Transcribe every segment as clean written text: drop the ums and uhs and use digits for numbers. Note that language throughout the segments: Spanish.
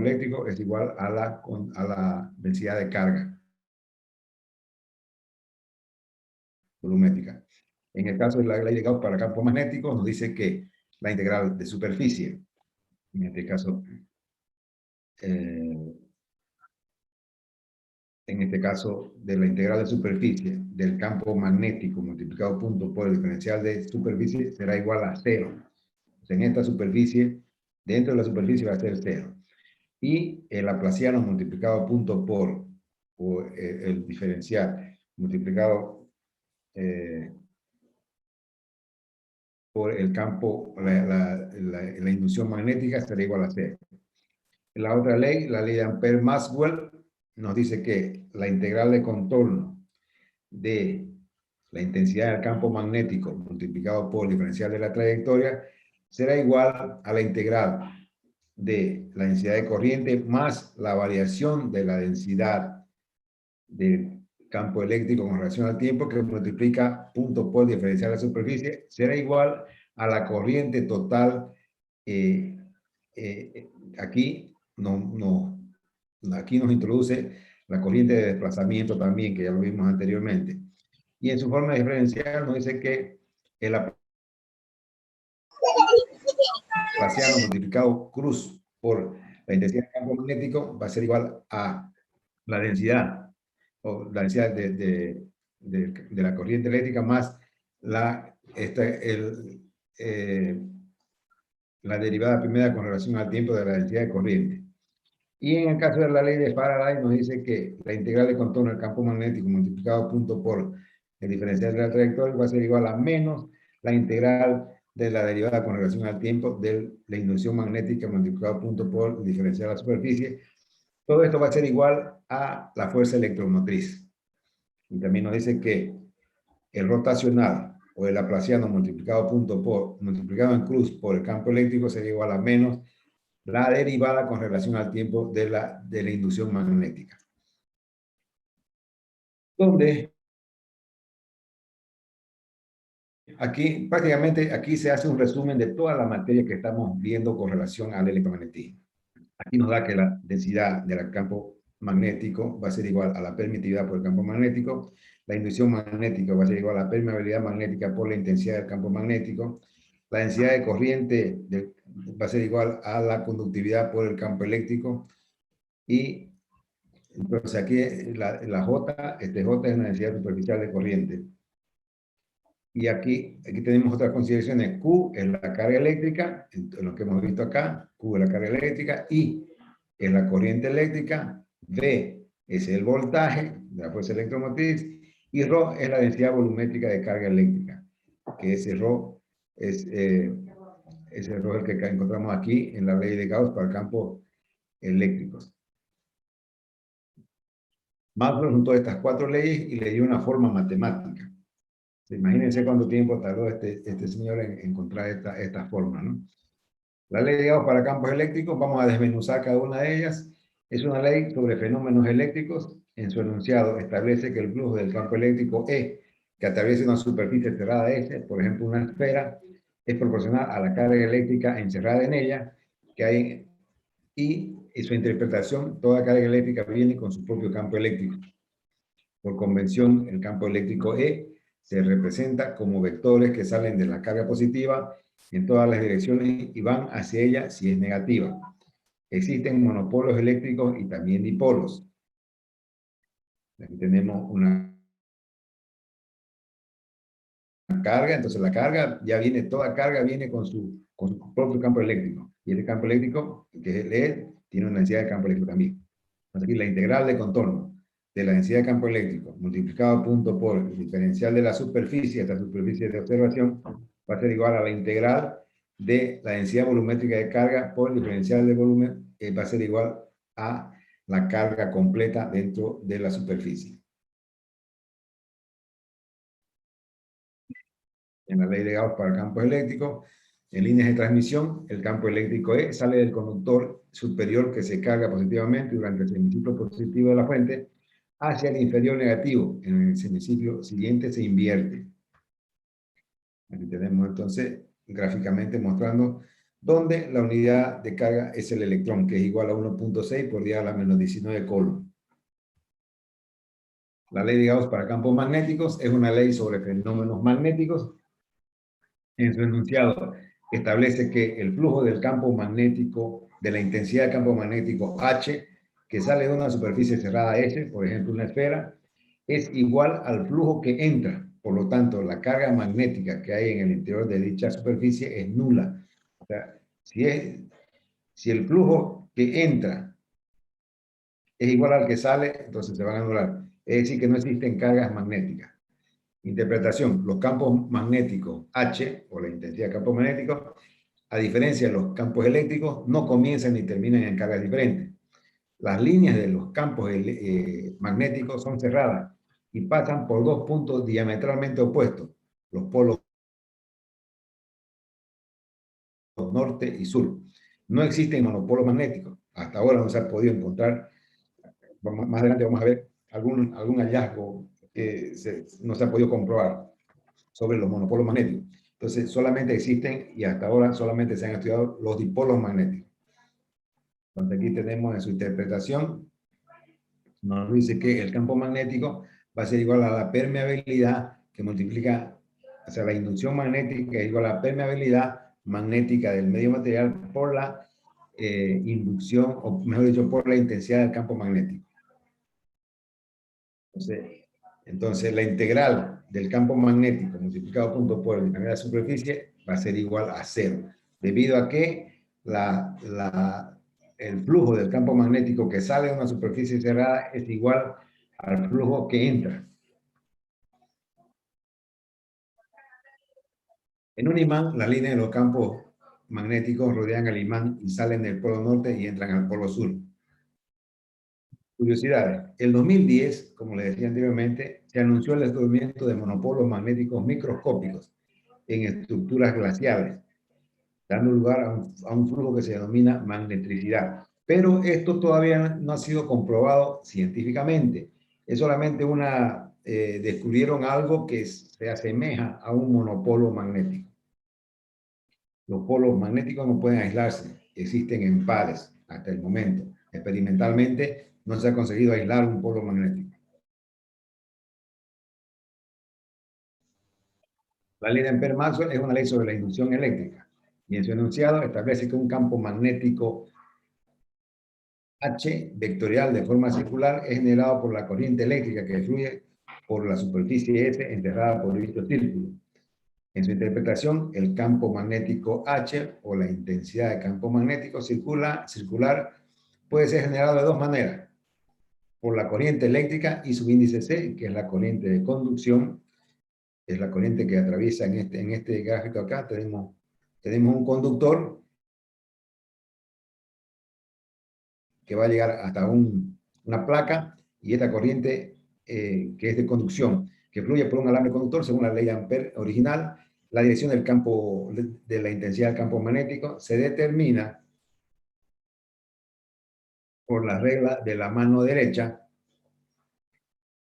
eléctrico es igual a la densidad de carga volumétrica. En el caso de la ley de Gauss para campo magnético, nos dice que la integral de superficie, en este caso, de la integral de superficie del campo magnético multiplicado punto por el diferencial de superficie será igual a 0. O sea, en esta superficie, dentro de la superficie va a ser 0. Y el laplaciano multiplicado punto por el diferencial multiplicado por el campo, la inducción magnética será igual a 0. La otra ley, la ley de Ampère-Maxwell, nos dice que la integral de contorno de la intensidad del campo magnético multiplicado por el diferencial de la trayectoria será igual a la integral de la densidad de corriente más la variación de la densidad del campo eléctrico con relación al tiempo, que multiplica punto por diferencial de la superficie, será igual a la corriente total. Aquí nos introduce la corriente de desplazamiento también, que ya lo vimos anteriormente. Y en su forma diferencial nos dice que el laplaciano multiplicado cruz por la intensidad del campo magnético va a ser igual a la densidad, o la densidad de la corriente eléctrica más la derivada primera con relación al tiempo de la densidad de corriente. Y en el caso de la ley de Faraday nos dice que la integral de contorno del campo magnético multiplicado punto por el diferencial de la trayectoria va a ser igual a menos la integral de la derivada con relación al tiempo de la inducción magnética multiplicado punto por el diferencial de la superficie. Todo esto va a ser igual a la fuerza electromotriz. Y también nos dice que el rotacional o el laplaciano multiplicado en cruz por el campo eléctrico sería igual a menos la derivada con relación al tiempo de la inducción magnética. Donde aquí, prácticamente, aquí se hace un resumen de toda la materia que estamos viendo con relación al electromagnetismo. Aquí nos da que la densidad del campo magnético va a ser igual a la permitividad por el campo magnético, la inducción magnética va a ser igual a la permeabilidad magnética por la intensidad del campo magnético, la densidad de corriente va a ser igual a la conductividad por el campo eléctrico, y entonces aquí la J, J es la densidad superficial de corriente. Y aquí tenemos otras consideraciones. Q es la carga eléctrica, en lo que hemos visto acá, Q es la carga eléctrica, I es la corriente eléctrica, V es el voltaje de la fuerza electromotriz, y ρ es la densidad volumétrica de carga eléctrica, que ese ρ es el que encontramos aquí en la ley de Gauss para campos eléctricos. Maxwell juntó estas 4 leyes y le dio una forma matemática. Imagínense cuánto tiempo tardó este señor en encontrar esta forma, ¿no? La ley de Gauss para campos eléctricos, vamos a desmenuzar cada una de ellas. Es una ley sobre fenómenos eléctricos. En su enunciado establece que el flujo del campo eléctrico E, que atraviesa una superficie cerrada S, por ejemplo una esfera, es proporcional a la carga eléctrica encerrada en ella, y su interpretación, toda carga eléctrica viene con su propio campo eléctrico. Por convención, el campo eléctrico E se representa como vectores que salen de la carga positiva en todas las direcciones y van hacia ella si es negativa. Existen monopolos eléctricos y también dipolos. Aquí tenemos una carga, entonces la carga ya viene, toda carga viene con su propio campo eléctrico. Y este campo eléctrico, que es el E, tiene una densidad de campo eléctrico también. Entonces aquí la integral de contorno de la densidad de campo eléctrico multiplicado punto por el diferencial de la superficie, esta superficie de observación, va a ser igual a la integral de la densidad volumétrica de carga por el diferencial de volumen, va a ser igual a la carga completa dentro de la superficie. En la ley de Gauss para campos eléctricos, en líneas de transmisión, el campo eléctrico E sale del conductor superior que se carga positivamente durante el semiciclo positivo de la fuente hacia el inferior negativo. En el semiciclo siguiente se invierte. Aquí tenemos entonces gráficamente mostrando donde la unidad de carga es el electrón, que es igual a 1.6 por 10 a la menos 19 coulomb. La ley de Gauss para campos magnéticos es una ley sobre fenómenos magnéticos. En su enunciado establece que el flujo del campo magnético, de la intensidad del campo magnético H, que sale de una superficie cerrada S, por ejemplo una esfera, es igual al flujo que entra. Por lo tanto, la carga magnética que hay en el interior de dicha superficie es nula. O sea, si el flujo que entra es igual al que sale, entonces se van a anular. Es decir, que no existen cargas magnéticas. Interpretación. Los campos magnéticos H, o la intensidad de campo magnético, a diferencia de los campos eléctricos, no comienzan ni terminan en cargas diferentes. Las líneas de los campos magnéticos son cerradas y pasan por dos puntos diametralmente opuestos, los polos norte y sur. No existen monopolos magnéticos. Hasta ahora no se ha podido encontrar. Más adelante vamos a ver algún hallazgo que no se ha podido comprobar sobre los monopolos magnéticos. Entonces, solamente existen, y hasta ahora solamente se han estudiado los dipolos magnéticos. Entonces, aquí tenemos en su interpretación, nos dice que el campo magnético va a ser igual a la permeabilidad que multiplica, o sea, la inducción magnética es igual a la permeabilidad magnética del medio material por la inducción, o mejor dicho, por la intensidad del campo magnético. Entonces, la integral del campo magnético multiplicado punto por el de la superficie va a ser igual a cero, debido a que el flujo del campo magnético que sale de una superficie cerrada es igual al flujo que entra. En un imán, las líneas de los campos magnéticos rodean al imán y salen del polo norte y entran al polo sur. Curiosidades. El 2010, como le decía anteriormente, se anunció el descubrimiento de monopolos magnéticos microscópicos en estructuras glaciares, dando lugar a un flujo que se denomina magnetricidad. Pero esto todavía no ha sido comprobado científicamente. Es solamente descubrieron algo que se asemeja a un monopolo magnético. Los polos magnéticos no pueden aislarse, existen en pares hasta el momento. Experimentalmente no se ha conseguido aislar un polo magnético. La ley de Ampère-Maxwell es una ley sobre la inducción eléctrica y en su enunciado establece que un campo magnético H vectorial de forma circular es generado por la corriente eléctrica que fluye por la superficie S enterrada por dicho círculo. En su interpretación, el campo magnético H o la intensidad de campo magnético circular puede ser generado de dos maneras: por la corriente eléctrica y su índice C, que es la corriente de conducción, es la corriente que atraviesa en este gráfico acá. Tenemos un conductor que va a llegar hasta una placa, y esta corriente que es de conducción, que fluye por un alambre conductor según la ley de Ampère original. La dirección del campo, de la intensidad del campo magnético, se determina por la regla de la mano derecha,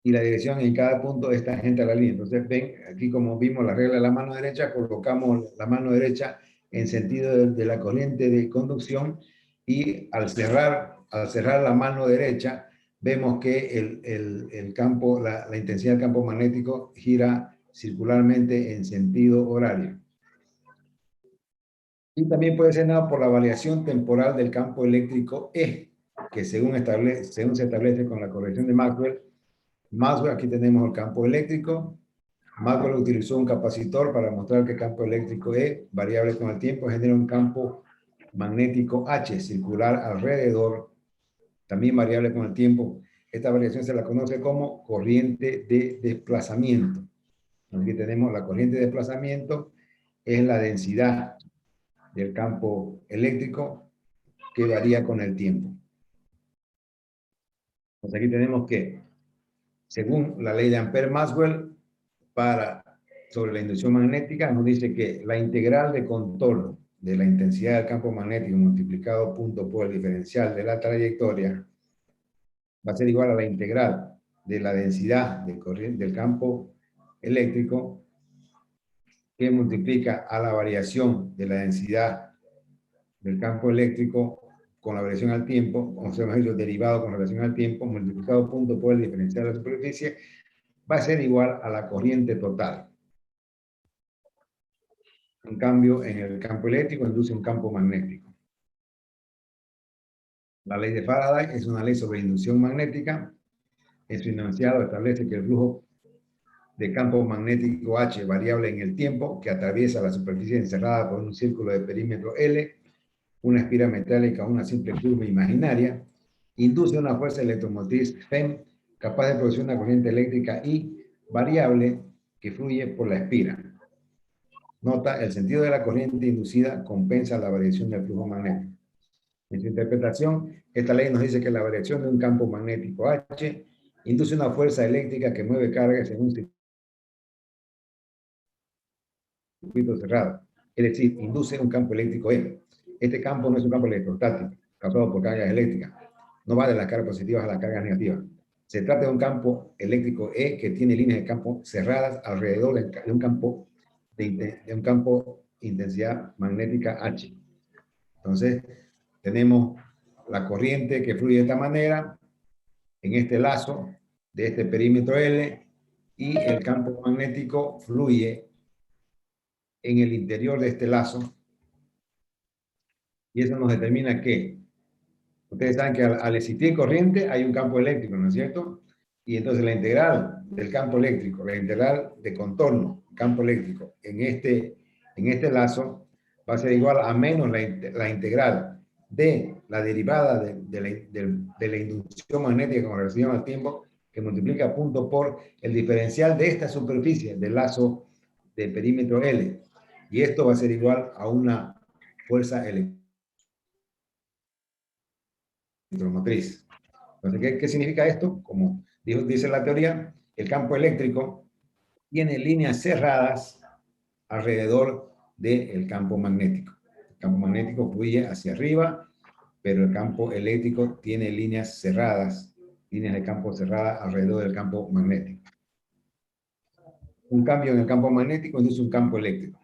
y la dirección en cada punto es tangente a la línea. Entonces, ven, aquí como vimos la regla de la mano derecha, colocamos la mano derecha en sentido de la corriente de conducción, y al cerrar la mano derecha, vemos que el campo, la intensidad del campo magnético gira circularmente en sentido horario. Y también puede ser dado por la variación temporal del campo eléctrico E, que según se establece con la corrección de Maxwell, aquí tenemos el campo eléctrico. Maxwell utilizó un capacitor para mostrar que el campo eléctrico E, variable con el tiempo, genera un campo magnético H circular alrededor, también variable con el tiempo. Esta variación se la conoce como corriente de desplazamiento. Aquí tenemos la corriente de desplazamiento, es la densidad del campo eléctrico que varía con el tiempo. Entonces aquí tenemos que, según la ley de Ampère-Maxwell, sobre la inducción magnética, nos dice que la integral de contorno de la intensidad del campo magnético multiplicado punto por el diferencial de la trayectoria va a ser igual a la integral de la densidad del campo eléctrico, que multiplica a la variación de la densidad del campo eléctrico con la variación al tiempo, o sea, mejor dicho, derivado con relación al tiempo, multiplicado punto por el diferencial de la superficie, va a ser igual a la corriente total. Un cambio en el campo eléctrico induce un campo magnético. La ley de Faraday es una ley sobre inducción magnética. En su enunciado establece que el flujo de campo magnético H variable en el tiempo que atraviesa la superficie encerrada por un círculo de perímetro L, una espira metálica o una simple curva imaginaria, induce una fuerza electromotriz FEM capaz de producir una corriente eléctrica I variable que fluye por la espira. Nota, el sentido de la corriente inducida compensa la variación del flujo magnético. En su interpretación, esta ley nos dice que la variación de un campo magnético H induce una fuerza eléctrica que mueve cargas en un circuito cerrado. Es decir, induce un campo eléctrico E. Este campo no es un campo electrostático, causado por cargas eléctricas. No va de las cargas positivas a las cargas negativas. Se trata de un campo eléctrico E que tiene líneas de campo cerradas alrededor de un campo intensidad magnética H. Entonces, tenemos la corriente que fluye de esta manera, en este lazo de este perímetro L, y el campo magnético fluye en el interior de este lazo, y eso nos determina que, ustedes saben que al existir corriente hay un campo eléctrico, ¿no es cierto? Y entonces la integral del campo eléctrico, la integral de contorno, campo eléctrico, en este lazo, va a ser igual a menos la integral de la derivada de la inducción magnética con relación al tiempo, que multiplica punto por el diferencial de esta superficie del lazo del perímetro L. Y esto va a ser igual a una fuerza electromotriz. Entonces, ¿qué significa esto? Como dice la teoría, el campo eléctrico tiene líneas cerradas alrededor del campo magnético. El campo magnético fluye hacia arriba, pero el campo eléctrico tiene líneas cerradas, líneas de campo cerradas alrededor del campo magnético. Un cambio en el campo magnético induce un campo eléctrico.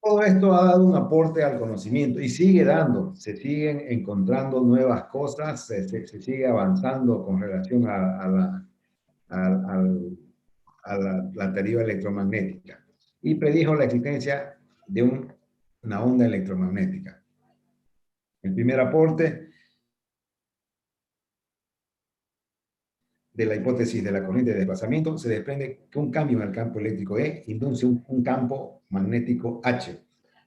Todo esto ha dado un aporte al conocimiento y sigue dando, se siguen encontrando nuevas cosas, se sigue avanzando con relación a la teoría electromagnética, y predijo la existencia de una onda electromagnética. El primer aporte de la hipótesis de la corriente de desplazamiento se desprende que un cambio en el campo eléctrico E induce un campo magnético H.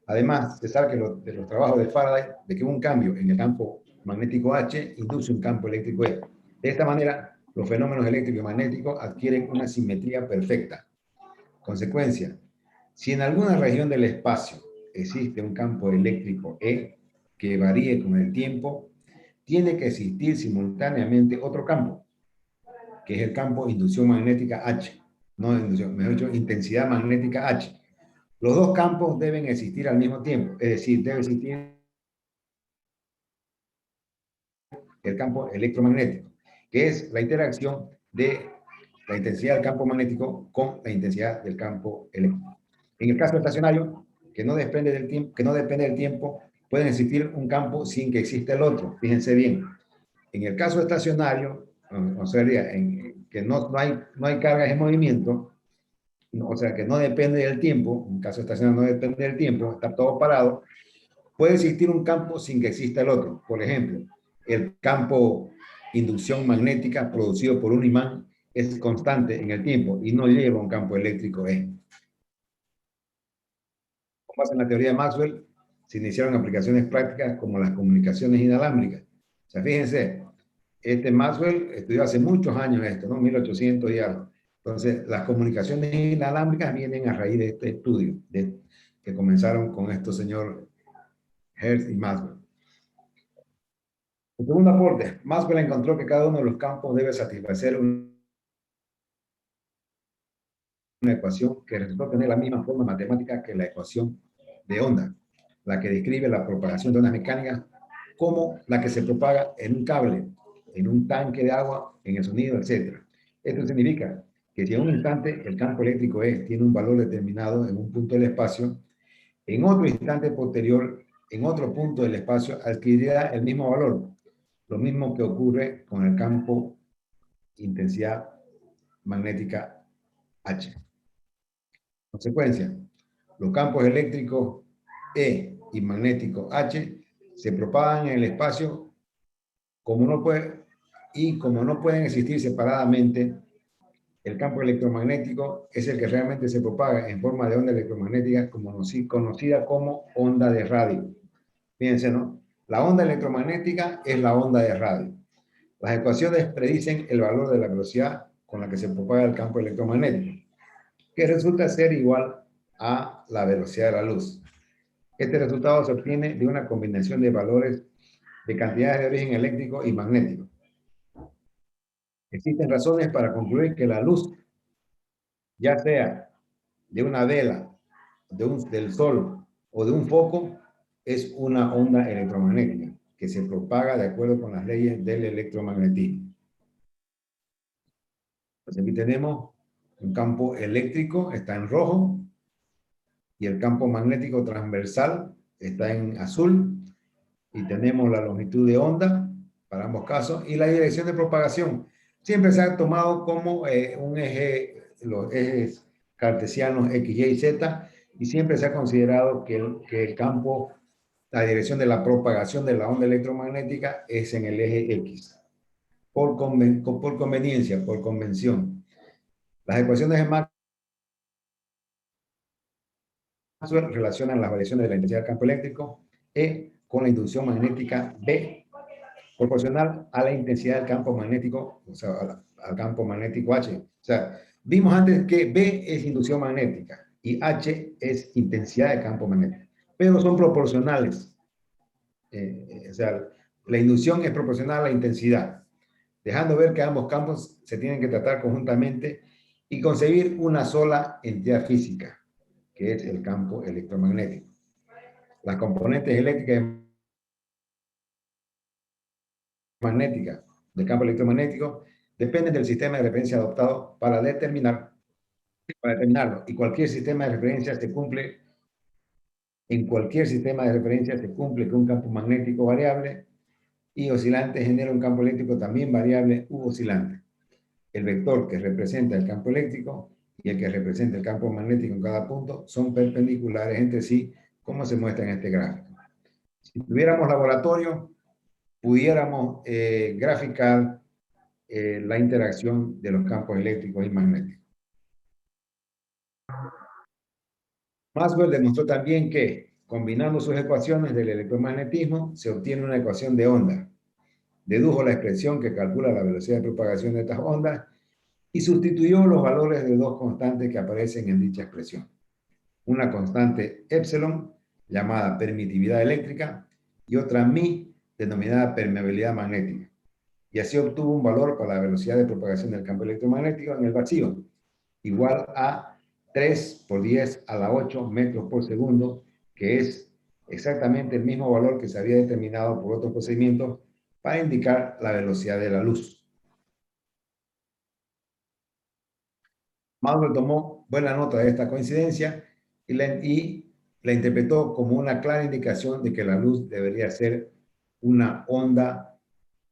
Además, se sabe que de los trabajos de Faraday, de que un cambio en el campo magnético H induce un campo eléctrico E. De esta manera, los fenómenos eléctricos y magnéticos adquieren una simetría perfecta. Consecuencia, si en alguna región del espacio existe un campo eléctrico E que varíe con el tiempo, tiene que existir simultáneamente otro campo, que es el campo inducción magnética H, no inducción, mejor dicho, intensidad magnética H. Los dos campos deben existir al mismo tiempo, es decir, debe existir el campo electromagnético, que es la interacción de la intensidad del campo magnético con la intensidad del campo eléctrico. En el caso estacionario, que no depende del tiempo, puede existir un campo sin que exista el otro. Fíjense bien. En el caso estacionario, o sea, que no hay cargas en movimiento, o sea, que no depende del tiempo, en caso estacionario no depende del tiempo, está todo parado, puede existir un campo sin que exista el otro. Por ejemplo, el campo inducción magnética producido por un imán es constante en el tiempo y no lleva un campo eléctrico E. Con base en la teoría de Maxwell, se iniciaron aplicaciones prácticas como las comunicaciones inalámbricas. O sea, fíjense, Maxwell estudió hace muchos años esto, ¿no? 1800 y algo. Entonces, las comunicaciones inalámbricas vienen a raíz de este estudio, que comenzaron con estos señor Hertz y Maxwell. El segundo aporte, Maxwell encontró que cada uno de los campos debe satisfacer una ecuación que resultó tener la misma forma matemática que la ecuación de onda, la que describe la propagación de ondas mecánicas como la que se propaga en un cable, en un tanque de agua, en el sonido, etc. Esto significa que si en un instante el campo eléctrico tiene un valor determinado en un punto del espacio, en otro instante posterior, en otro punto del espacio, adquirirá el mismo valor. Lo mismo que ocurre con el campo intensidad magnética H. Consecuencia, los campos eléctricos E y magnéticos H se propagan en el espacio como no puede, y como no pueden existir separadamente. El campo electromagnético es el que realmente se propaga en forma de onda electromagnética conocida como onda de radio. Fíjense, ¿no? La onda electromagnética es la onda de radio. Las ecuaciones predicen el valor de la velocidad con la que se propaga el campo electromagnético, que resulta ser igual a la velocidad de la luz. Este resultado se obtiene de una combinación de valores de cantidades de origen eléctrico y magnético. Existen razones para concluir que la luz, ya sea de una vela, del sol o de un foco, es una onda electromagnética que se propaga de acuerdo con las leyes del electromagnetismo. Entonces aquí tenemos un campo eléctrico, está en rojo, y el campo magnético transversal está en azul, y tenemos la longitud de onda para ambos casos y la dirección de propagación. Siempre se ha tomado como un eje, los ejes cartesianos X, Y, Z, y siempre se ha considerado que el campo, la dirección de la propagación de la onda electromagnética es en el eje X, por conveniencia, por convención. Las ecuaciones de Maxwell relacionan las variaciones de la intensidad del campo eléctrico E con la inducción magnética B proporcional a la intensidad del campo magnético, o sea, al campo magnético H. O sea, vimos antes que B es inducción magnética y H es intensidad de campo magnético, pero son proporcionales. O sea, la inducción es proporcional a la intensidad, dejando ver que ambos campos se tienen que tratar conjuntamente y concebir una sola entidad física, que es el campo electromagnético. Las componentes eléctricas y magnéticas del campo electromagnético dependen del sistema de referencia adoptado para determinarlo. Y cualquier sistema de referencia se cumple, en cualquier sistema de referencia se cumple que un campo magnético variable y oscilante genera un campo eléctrico también variable u oscilante. El vector que representa el campo eléctrico y el que representa el campo magnético en cada punto son perpendiculares entre sí, como se muestra en este gráfico. Si tuviéramos laboratorio, pudiéramos graficar la interacción de los campos eléctricos y magnéticos. Maxwell demostró también que, combinando sus ecuaciones del electromagnetismo, se obtiene una ecuación de onda. Dedujo la expresión que calcula la velocidad de propagación de estas ondas y sustituyó los valores de dos constantes que aparecen en dicha expresión. Una constante epsilon, llamada permitividad eléctrica, y otra mi, denominada permeabilidad magnética. Y así obtuvo un valor para la velocidad de propagación del campo electromagnético en el vacío, igual a 3 por 10 a la 8 metros por segundo, que es exactamente el mismo valor que se había determinado por otros procedimientos para indicar la velocidad de la luz. Maxwell tomó buena nota de esta coincidencia y la interpretó como una clara indicación de que la luz debería ser una onda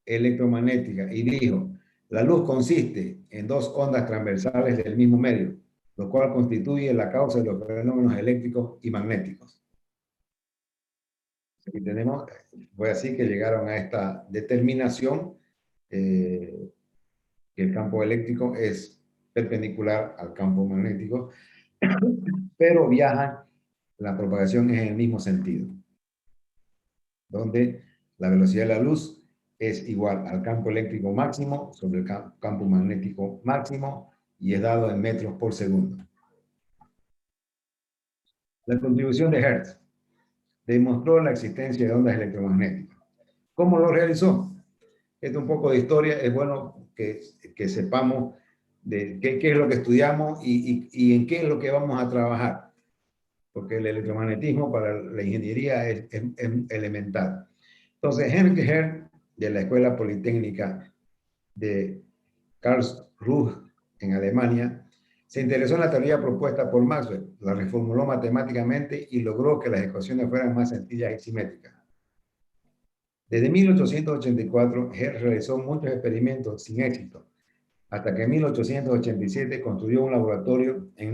electromagnética y dijo, la luz consiste en dos ondas transversales del mismo medio, lo cual constituye la causa de los fenómenos eléctricos y magnéticos. Aquí tenemos, fue así que llegaron a esta determinación que el campo eléctrico es perpendicular al campo magnético, pero viaja, la propagación es en el mismo sentido, donde la velocidad de la luz es igual al campo eléctrico máximo sobre el campo magnético máximo y es dado en metros por segundo. La contribución de Hertz demostró la existencia de ondas electromagnéticas. ¿Cómo lo realizó? Esto es un poco de historia, es bueno que sepamos de qué es lo que estudiamos y en qué es lo que vamos a trabajar, porque el electromagnetismo para la ingeniería es elemental. Entonces, Henrik Hertz, de la Escuela Politécnica de Karlsruhe, en Alemania, Se interesó en la teoría propuesta por Maxwell, la reformuló matemáticamente y logró que las ecuaciones fueran más sencillas y simétricas. Desde 1884, Hertz realizó muchos experimentos sin éxito, hasta que en 1887 construyó en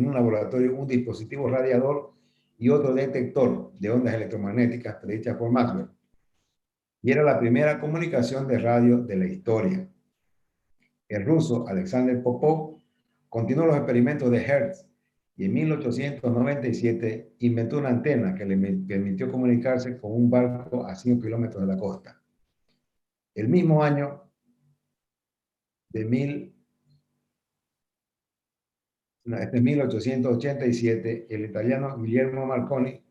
un laboratorio un dispositivo radiador y otro detector de ondas electromagnéticas predichas por Maxwell. Y era la primera comunicación de radio de la historia. El ruso Alexander Popov continuó los experimentos de Hertz y en 1897 inventó una antena que le permitió comunicarse con un barco a 5 kilómetros de la costa. El mismo año de 1887, el italiano Guillermo Marconi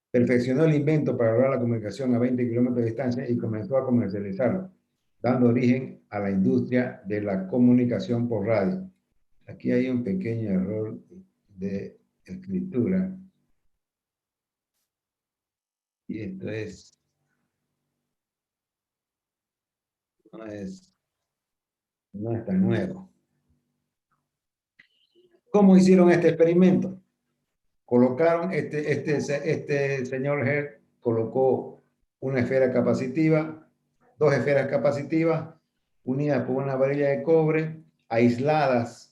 perfeccionó el invento para lograr la comunicación a 20 kilómetros de distancia y comenzó a comercializarlo, dando origen a la industria de la comunicación por radio. Aquí hay un pequeño error de escritura. Y esto no es tan nuevo. ¿Cómo hicieron este experimento? Colocaron, este señor Hertz colocó una esfera capacitiva, dos esferas capacitivas, unidas por una varilla de cobre, aisladas.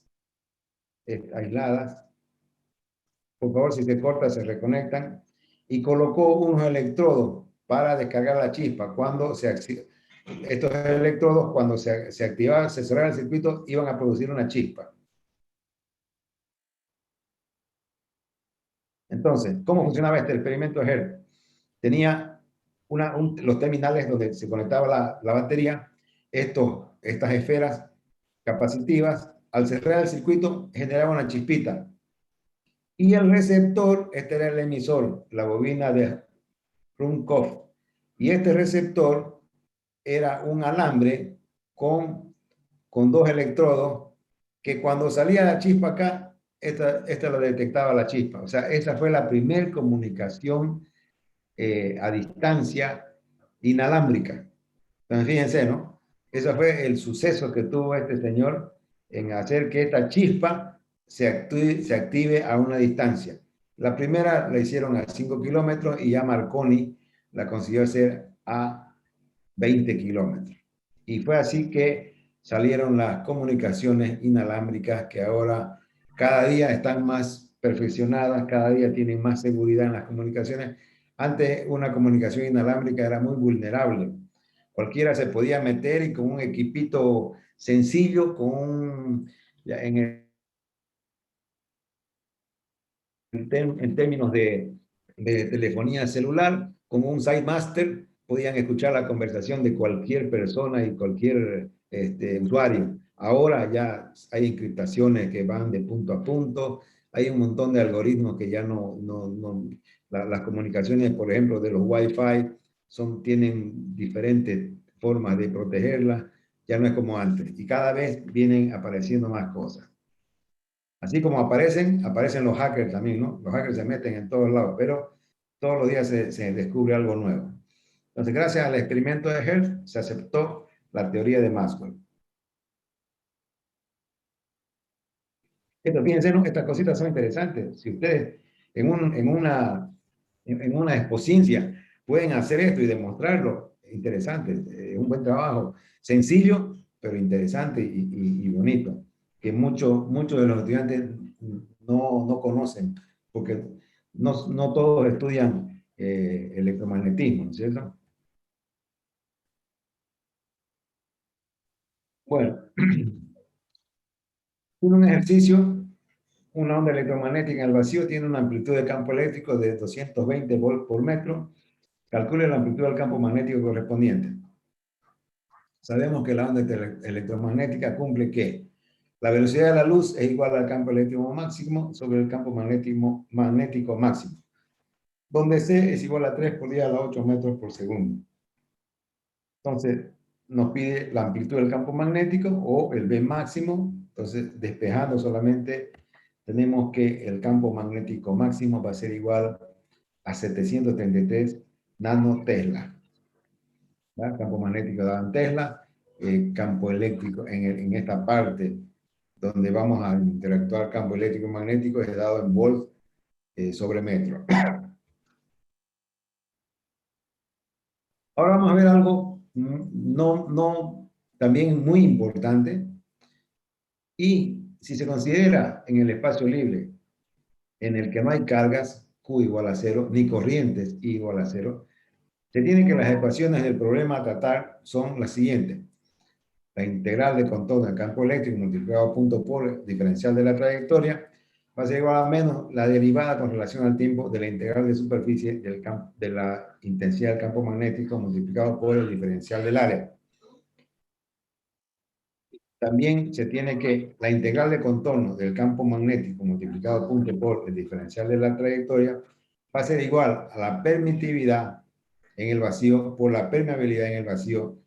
Por favor, si se corta, se reconectan. Y colocó unos electrodos para descargar la chispa. Estos electrodos, cuando se activaban, se cerraba el circuito, iban a producir una chispa. Entonces, ¿cómo funcionaba este experimento de Hertz? Tenía los terminales donde se conectaba la batería, estas esferas capacitivas, al cerrar el circuito, generaban una chispita. Y el receptor, este era el emisor, la bobina de Ruhmkorff. Y este receptor era un alambre con dos electrodos que cuando salía la chispa acá, esta lo detectaba la chispa. O sea, esa fue la primera comunicación a distancia inalámbrica. Entonces, fíjense, ¿no? Ese fue el suceso que tuvo este señor en hacer que esta chispa se active a una distancia. La primera la hicieron a 5 kilómetros y ya Marconi la consiguió hacer a 20 kilómetros. Y fue así que salieron las comunicaciones inalámbricas que ahora cada día están más perfeccionadas, cada día tienen más seguridad en las comunicaciones. Antes una comunicación inalámbrica era muy vulnerable. Cualquiera se podía meter y con un equipito sencillo, en términos de telefonía celular, con un sidemaster, podían escuchar la conversación de cualquier persona y cualquier usuario. Ahora ya hay encriptaciones que van de punto a punto, hay un montón de algoritmos que ya las comunicaciones, por ejemplo, de los Wi-Fi, tienen diferentes formas de protegerlas, ya no es como antes. Y cada vez vienen apareciendo más cosas. Así como aparecen los hackers también, ¿no? Los hackers se meten en todos lados, pero todos los días se descubre algo nuevo. Entonces, gracias al experimento de Hertz, se aceptó la teoría de Maxwell. Fíjense, ¿no? Estas cositas son interesantes. Si ustedes en una exposición pueden hacer esto y demostrarlo, interesante, un buen trabajo, sencillo, pero interesante y bonito, que muchos de los estudiantes no conocen, porque no todos estudian electromagnetismo, ¿no es cierto? Bueno, un ejercicio. Una onda electromagnética en el vacío tiene una amplitud de campo eléctrico de 220 volts por metro. Calcule la amplitud del campo magnético correspondiente. Sabemos que la onda electromagnética cumple que la velocidad de la luz es igual al campo eléctrico máximo sobre el campo magnético máximo, donde C es igual a 3 por 10 a la 8 metros por segundo. Entonces, nos pide la amplitud del campo magnético o el B máximo. Entonces, despejando solamente, tenemos que el campo magnético máximo va a ser igual a 733 nanotesla. ¿Ya? Campo magnético dado en Tesla, campo eléctrico en esta parte donde vamos a interactuar campo eléctrico y magnético, es dado en volt sobre metro. Ahora vamos a ver algo también muy importante, y si se considera en el espacio libre en el que no hay cargas, Q igual a 0, ni corrientes, I igual a 0, se tiene que las ecuaciones del problema a tratar son las siguientes. La integral de contorno del campo eléctrico multiplicado punto por diferencial de la trayectoria va a ser igual a menos la derivada con relación al tiempo de la integral de superficie del campo, de la intensidad del campo magnético multiplicado por el diferencial del área. También se tiene que la integral de contorno del campo magnético multiplicado punto por el diferencial de la trayectoria va a ser igual a la permitividad en el vacío por la permeabilidad en el vacío,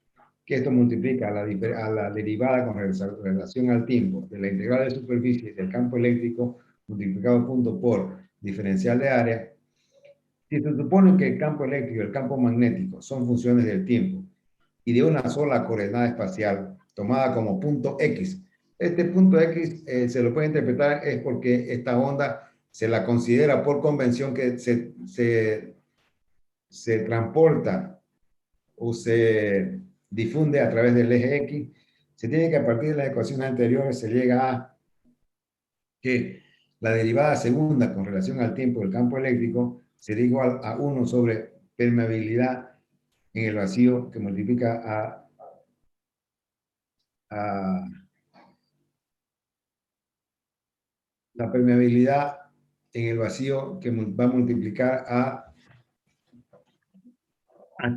que esto multiplica a la derivada con relación al tiempo de la integral de superficie del campo eléctrico multiplicado punto por diferencial de área. Si se supone que el campo eléctrico y el campo magnético son funciones del tiempo y de una sola coordenada espacial tomada como punto X, este punto X se lo puede interpretar es porque esta onda se la considera por convención que se transporta o se difunde a través del eje X. Se tiene que a partir de las ecuaciones anteriores se llega a que la derivada segunda con relación al tiempo del campo eléctrico será igual a 1 sobre permeabilidad en el vacío, que multiplica a la permeabilidad en el vacío, que va a multiplicar a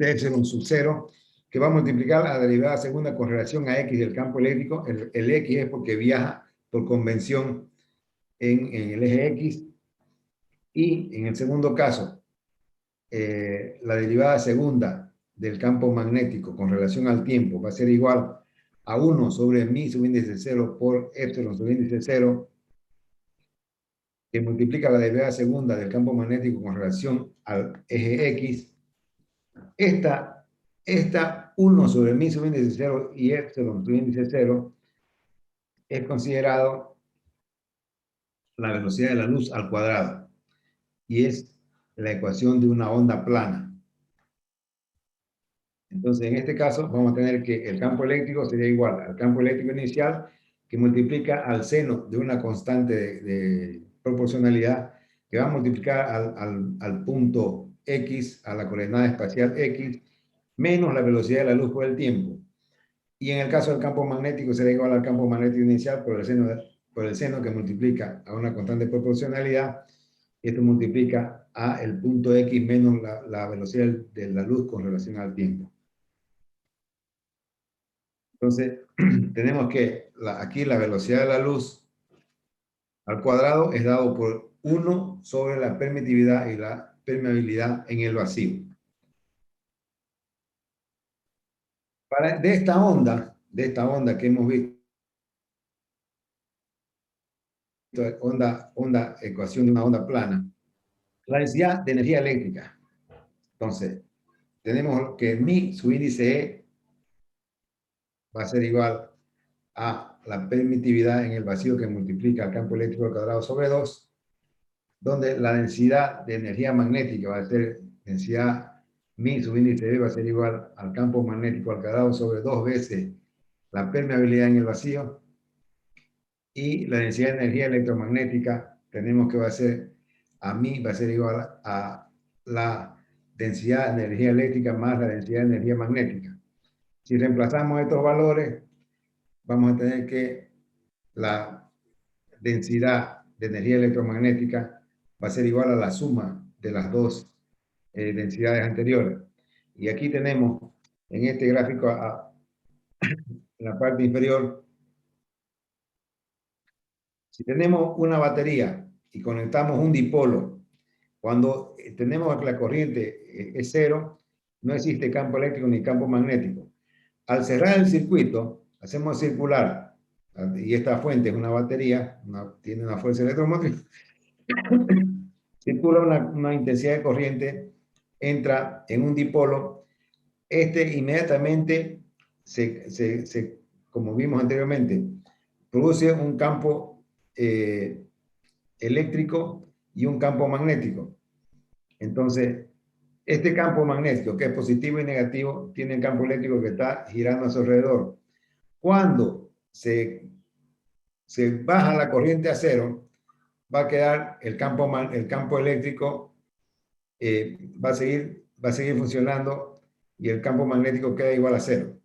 epsilon sub 0, que va a multiplicar la derivada segunda con relación a X del campo eléctrico. El X es porque viaja por convención en el eje X. Y en el segundo caso, la derivada segunda del campo magnético con relación al tiempo va a ser igual a 1 sobre mi subíndice 0 por epsilon subíndice 0, que multiplica la derivada segunda del campo magnético con relación al eje X. Esta 1 sobre mi subíndice 0 y epsilon subíndice 0 es considerado la velocidad de la luz al cuadrado y es la ecuación de una onda plana. Entonces, en este caso, vamos a tener que el campo eléctrico sería igual al campo eléctrico inicial, que multiplica al seno de una constante de proporcionalidad, que va a multiplicar al punto X, a la coordenada espacial X, menos la velocidad de la luz por el tiempo. Y en el caso del campo magnético será igual al campo magnético inicial por el seno que multiplica a una constante de proporcionalidad. Esto multiplica a el punto X menos la velocidad de la luz con relación al tiempo. Entonces, tenemos que aquí la velocidad de la luz al cuadrado es dado por 1 sobre la permitividad y la permeabilidad en el vacío. De esta onda que hemos visto, ecuación de una onda plana, la densidad de energía eléctrica. Entonces, tenemos que mi subíndice E va a ser igual a la permitividad en el vacío que multiplica el campo eléctrico al cuadrado sobre 2, donde la densidad de energía magnética va a ser densidad mi subíndice D va a ser igual al campo magnético al cuadrado sobre 2 veces la permeabilidad en el vacío, y la densidad de energía electromagnética tenemos que va a ser va a ser igual a la densidad de energía eléctrica más la densidad de energía magnética. Si reemplazamos estos valores, vamos a tener que la densidad de energía electromagnética va a ser igual a la suma de las dos densidades anteriores. Y aquí tenemos en este gráfico en la parte inferior, si tenemos una batería y conectamos un dipolo, cuando tenemos que la corriente es cero, no existe campo eléctrico ni campo magnético. Al cerrar el circuito, hacemos circular, y esta fuente es una batería, tiene una fuerza electromotriz, circula una intensidad de corriente, entra en un dipolo, inmediatamente, como vimos anteriormente, produce un campo eléctrico y un campo magnético. Entonces, este campo magnético, que es positivo y negativo, tiene el campo eléctrico que está girando a su alrededor. Cuando se baja la corriente a cero, va a quedar el campo eléctrico, va a seguir funcionando y el campo magnético queda igual a cero.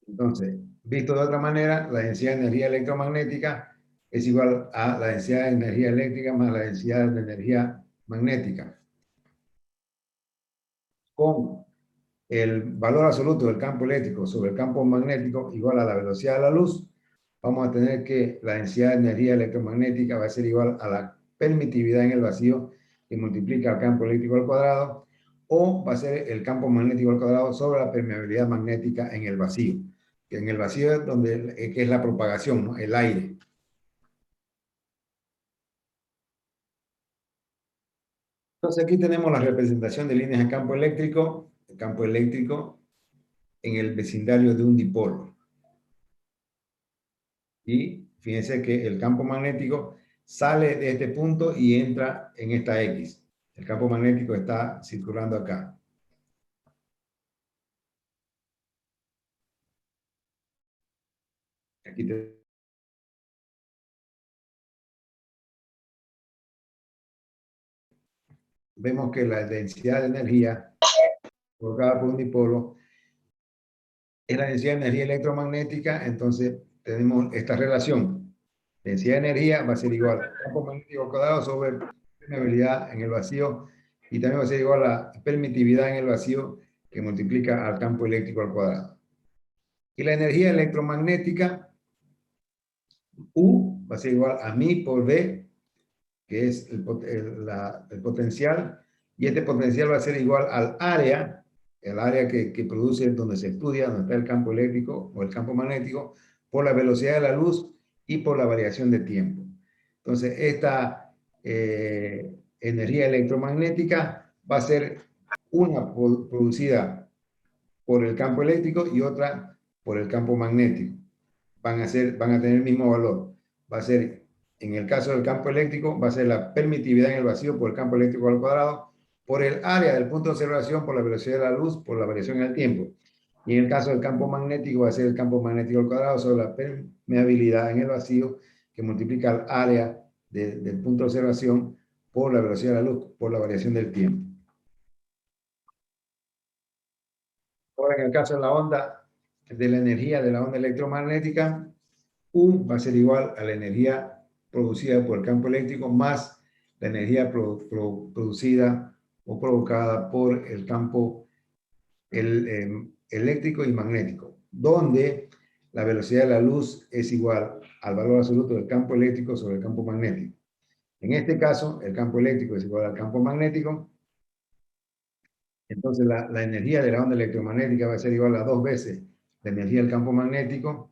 Entonces, visto de otra manera, la densidad de energía electromagnética es igual a la densidad de energía eléctrica más la densidad de energía magnética. Con el valor absoluto del campo eléctrico sobre el campo magnético igual a la velocidad de la luz, vamos a tener que la densidad de energía electromagnética va a ser igual a la permitividad en el vacío que multiplica el campo eléctrico al cuadrado, o va a ser el campo magnético al cuadrado sobre la permeabilidad magnética en el vacío. Que en el vacío es donde que es la propagación, ¿no? El aire. Entonces aquí tenemos la representación de líneas de campo eléctrico, el campo eléctrico en el vecindario de un dipolo. Y fíjense que el campo magnético sale de este punto y entra en esta X. El campo magnético está circulando acá. Aquí vemos que la densidad de energía provocada por un dipolo es la densidad de energía electromagnética. Entonces tenemos esta relación. Densidad de energía va a ser igual al campo magnético al cuadrado sobre permeabilidad en el vacío, y también va a ser igual a la permitividad en el vacío que multiplica al campo eléctrico al cuadrado. Y la energía electromagnética, U, va a ser igual a mi por V, que es el potencial, y este potencial va a ser igual al área, el área que produce donde se estudia, donde está el campo eléctrico o el campo magnético, por la velocidad de la luz y por la variación de tiempo. Entonces, esta energía electromagnética va a ser una producida por el campo eléctrico y otra por el campo magnético. Van a tener el mismo valor. Va a ser, en el caso del campo eléctrico, va a ser la permitividad en el vacío por el campo eléctrico al cuadrado, por el área del punto de observación, por la velocidad de la luz, por la variación en el tiempo. Y en el caso del campo magnético, va a ser el campo magnético al cuadrado sobre la permeabilidad en el vacío, que multiplica el área del punto de observación por la velocidad de la luz, por la variación del tiempo. Ahora, en el caso de la onda, de la energía de la onda electromagnética, U va a ser igual a la energía producida por el campo eléctrico más la energía producida o provocada por el campo eléctrico y magnético, donde la velocidad de la luz es igual al valor absoluto del campo eléctrico sobre el campo magnético. En este caso, el campo eléctrico es igual al campo magnético. Entonces, la energía de la onda electromagnética va a ser igual a 2 veces la energía del campo magnético.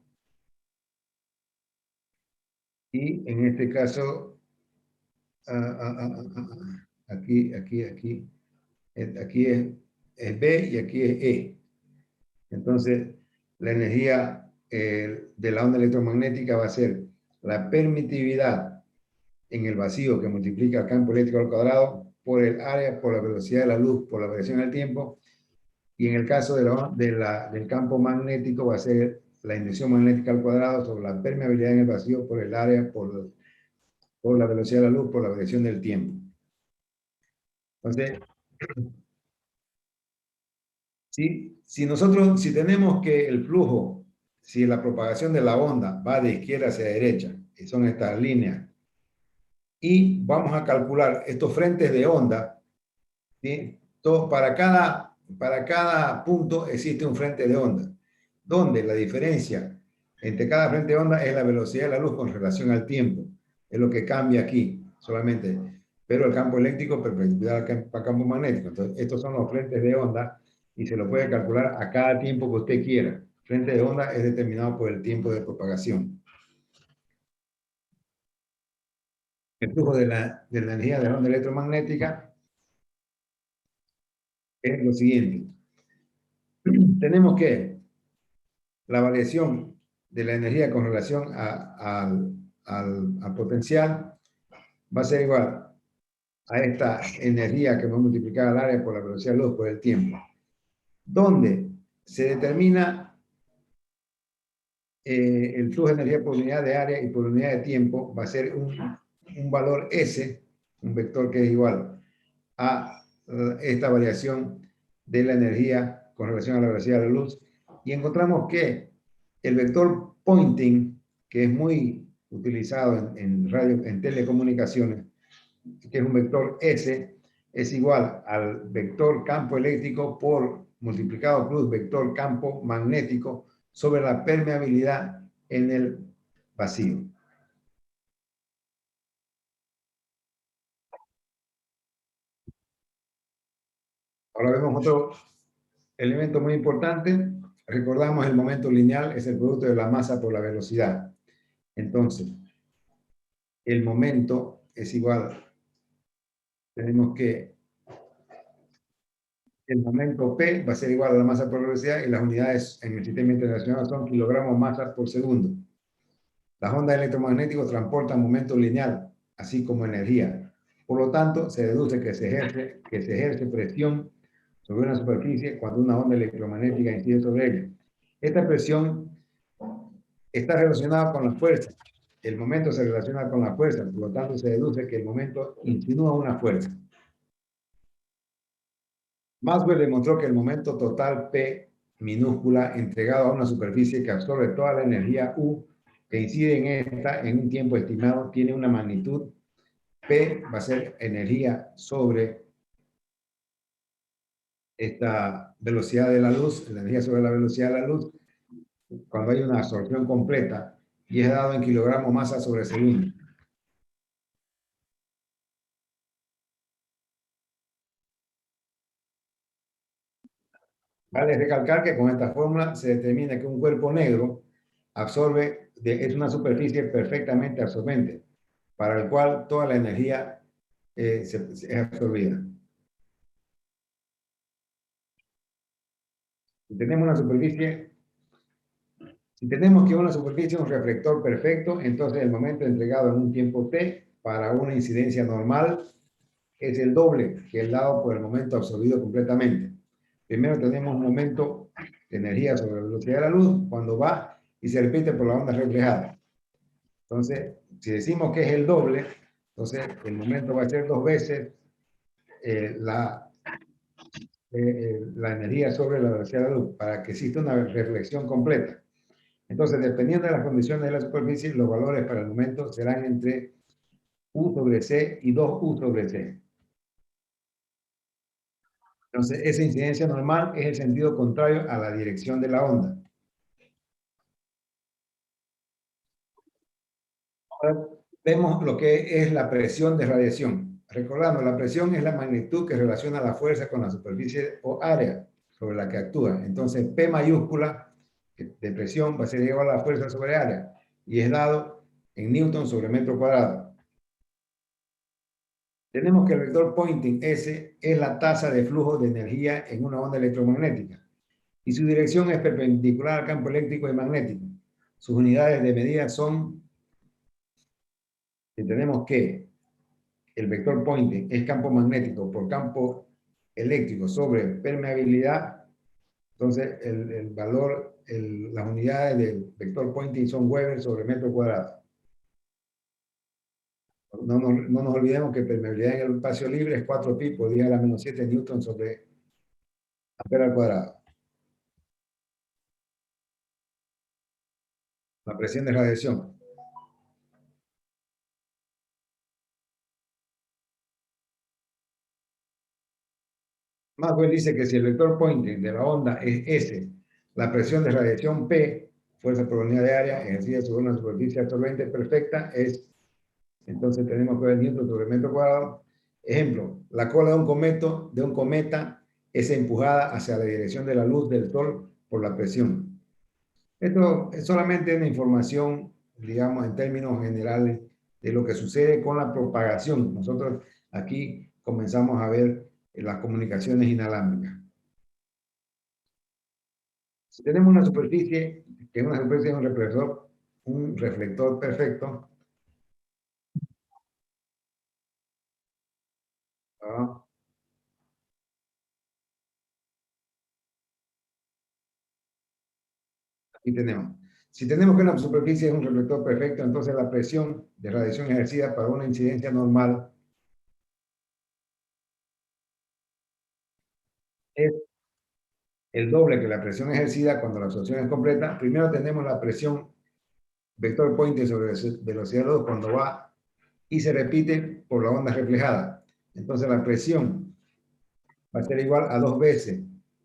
Y en este caso, aquí es B y aquí es E. Entonces, la energía de la onda electromagnética va a ser la permitividad en el vacío que multiplica el campo eléctrico al cuadrado por el área, por la velocidad de la luz, por la variación del tiempo. Y en el caso del campo magnético va a ser la inducción magnética al cuadrado sobre la permeabilidad en el vacío por el área, por la velocidad de la luz, por la variación del tiempo. Entonces, si tenemos que el flujo, si la propagación de la onda va de izquierda hacia derecha, que son estas líneas, y vamos a calcular estos frentes de onda, ¿sí? Para cada punto existe un frente de onda, donde la diferencia entre cada frente de onda es la velocidad de la luz con relación al tiempo. Es lo que cambia aquí, solamente. Pero el campo eléctrico perpendicular al campo magnético. Entonces, estos son los frentes de onda y se lo puede calcular a cada tiempo que usted quiera. Frente de onda es determinado por el tiempo de propagación. El flujo de la energía de la onda electromagnética es lo siguiente. Tenemos que la variación de la energía con relación al potencial va a ser igual a esta energía que va a multiplicar al área por la velocidad de luz por el tiempo, donde se determina el flujo de energía por unidad de área y por unidad de tiempo. Va a ser un valor S, un vector que es igual a esta variación de la energía con relación a la velocidad de la luz. Y encontramos que el vector Poynting, que es muy utilizado en radio, en telecomunicaciones, que es un vector S, es igual al vector campo eléctrico por multiplicado cruz vector campo magnético sobre la permeabilidad en el vacío. Ahora vemos otro elemento muy importante. Recordamos el momento lineal es el producto de la masa por la velocidad. Entonces, el momento es igual. Tenemos que el momento P va a ser igual a la masa por velocidad y las unidades en el sistema internacional son kilogramos masa por segundo. Las ondas electromagnéticas transportan momento lineal, así como energía. Por lo tanto, se deduce que se ejerce presión sobre una superficie cuando una onda electromagnética incide sobre ella. Esta presión está relacionada con la fuerza. El momento se relaciona con la fuerza, por lo tanto se deduce que el momento insinúa una fuerza. Maxwell demostró que el momento total P minúscula entregado a una superficie que absorbe toda la energía U que incide en esta en un tiempo estimado tiene una magnitud P va a ser energía sobre esta velocidad de la luz, la energía sobre la velocidad de la luz, cuando hay una absorción completa y es dado en kilogramos masa sobre segundo. Vale recalcar que con esta fórmula se determina que un cuerpo negro es una superficie perfectamente absorbente, para el cual toda la energía es absorbida. Si tenemos una superficie, si tenemos que una superficie es un reflector perfecto, entonces el momento entregado en un tiempo t para una incidencia normal es el doble que el dado por el momento absorbido completamente. Primero tenemos un momento de energía sobre la velocidad de la luz cuando va y se repite por la onda reflejada. Entonces, si decimos que es el doble, entonces el momento va a ser 2 veces la energía sobre la velocidad de la luz para que exista una reflexión completa. Entonces, dependiendo de las condiciones de la superficie, los valores para el momento serán entre U sobre C y 2U sobre C. Entonces, esa incidencia normal es el sentido contrario a la dirección de la onda. Ahora vemos lo que es la presión de radiación. Recordando, la presión es la magnitud que relaciona la fuerza con la superficie o área sobre la que actúa. Entonces, P mayúscula de presión va a ser igual a la fuerza sobre área y es dado en newton sobre metro cuadrado. Tenemos que el vector Poynting S es la tasa de flujo de energía en una onda electromagnética y su dirección es perpendicular al campo eléctrico y magnético. Sus unidades de medida son, tenemos que el vector Poynting es campo magnético por campo eléctrico sobre permeabilidad, entonces el valor, las unidades del vector Poynting son Weber sobre metro cuadrado. No nos olvidemos que permeabilidad en el espacio libre es 4 pi por 10 a la menos 7 newton sobre ampere al cuadrado. La presión de radiación. Maxwell dice que si el vector Poynting de la onda es S, la presión de radiación P, fuerza por unidad de área, ejercida sobre una superficie absorbente perfecta, es, entonces tenemos que ver newton sobre metro cuadrado. Ejemplo, la cola de un cometa es empujada hacia la dirección de la luz del sol por la presión. Esto es solamente una información, digamos, en términos generales de lo que sucede con la propagación. Nosotros aquí comenzamos a ver las comunicaciones inalámbricas. Si tenemos una superficie, que es una superficie de un reflector perfecto, ¿no? Aquí tenemos. Si tenemos que una superficie es un reflector perfecto, entonces la presión de radiación ejercida para una incidencia normal es el doble que la presión ejercida cuando la absorción es completa. Primero tenemos la presión vector Poynting sobre velocidad de la luz cuando va y se repite por la onda reflejada. Entonces la presión va a ser igual a 2 veces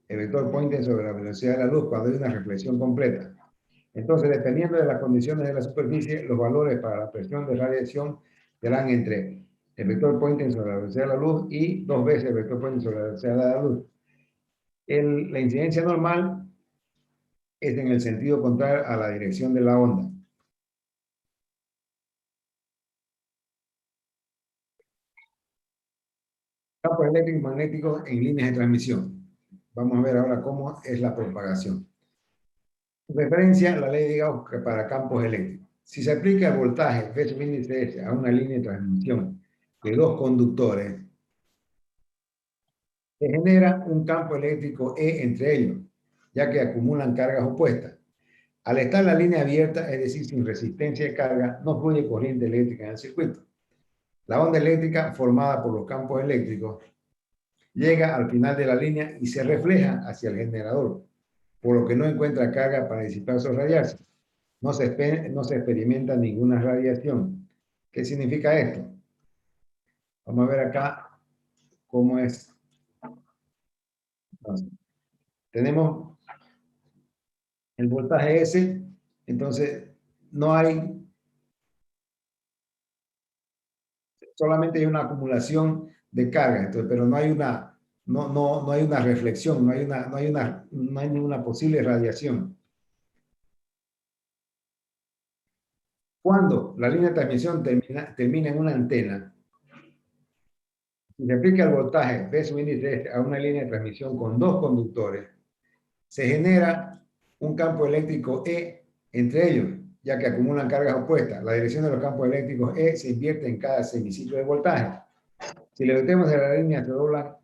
el vector Poynting sobre la velocidad de la luz cuando hay una reflexión completa. Entonces, dependiendo de las condiciones de la superficie, los valores para la presión de radiación serán entre el vector Poynting sobre la velocidad de la luz y 2 veces el vector Poynting sobre la velocidad de la luz. La incidencia normal es en el sentido contrario a la dirección de la onda. Campos eléctricos y magnéticos en líneas de transmisión. Vamos a ver ahora cómo es la propagación. Referencia a la ley de Gauss para campos eléctricos. Si se aplica el voltaje V sub índice S a una línea de transmisión de dos conductores, se genera un campo eléctrico E entre ellos, ya que acumulan cargas opuestas. Al estar la línea abierta, es decir, sin resistencia de carga, no fluye corriente eléctrica en el circuito. La onda eléctrica formada por los campos eléctricos llega al final de la línea y se refleja hacia el generador, por lo que no encuentra carga para disiparse o radiarse. No se experimenta ninguna radiación. ¿Qué significa esto? Vamos a ver acá cómo es. Entonces, tenemos el voltaje S, entonces no hay, solamente hay una acumulación de carga, entonces, pero no hay una reflexión, no hay ninguna posible radiación. Cuando la línea de transmisión termina en una antena, si se aplica el voltaje V sub índice a una línea de transmisión con dos conductores, se genera un campo eléctrico E entre ellos, ya que acumulan cargas opuestas. La dirección de los campos eléctricos E se invierte en cada semiciclo de voltaje. Si le metemos de la línea se dobla